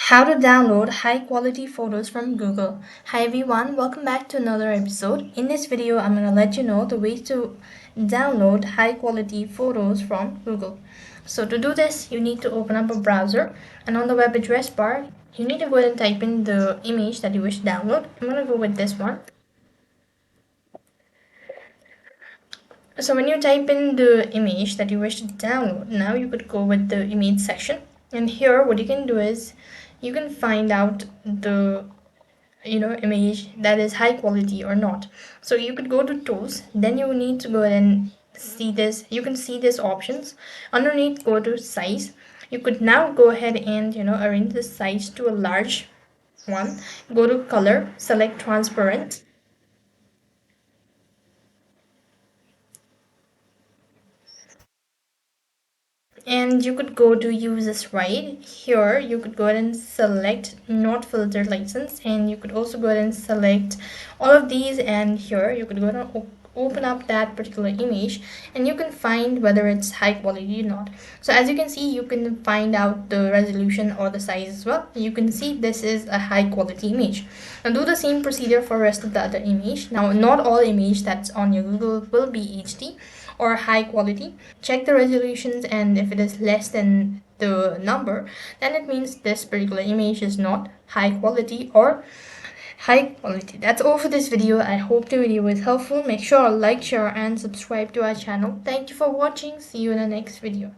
How to download high quality photos from Google. Hi everyone, welcome back to another episode. In this video, I'm going to let you know the ways to download high quality photos from Google. So to do this, you need to open up a browser, and on the web address bar, you need to go ahead and type in the image that you wish to download. I'm going to go with this one. So when you type in the image that you wish to download, now you could go with the image section. And here what you can do is you can find out the image that is high quality or not. So you could go to tools, then you need to go ahead and see this. You can see these options. Underneath, go to size. You could now go ahead and arrange the size to a large one. Go to color, select transparent, and you could go to use this right here. You could go ahead and select not filter license, and you could also go ahead and select all of these, and here you could go ahead and open up that particular image, and you can find whether it's high quality or not. So as you can see, you can find out the resolution or the size as well. You can see this is a high quality image. Now do the same procedure for rest of the other image. Now not all image that's on your Google will be HD or high quality. Check the resolutions, and if it is less than the number, then it means this particular image is not high quality or high quality. That's all for this video. I hope the video was helpful. Make sure to like, share, and subscribe to our channel. Thank you for watching. See you in the next video.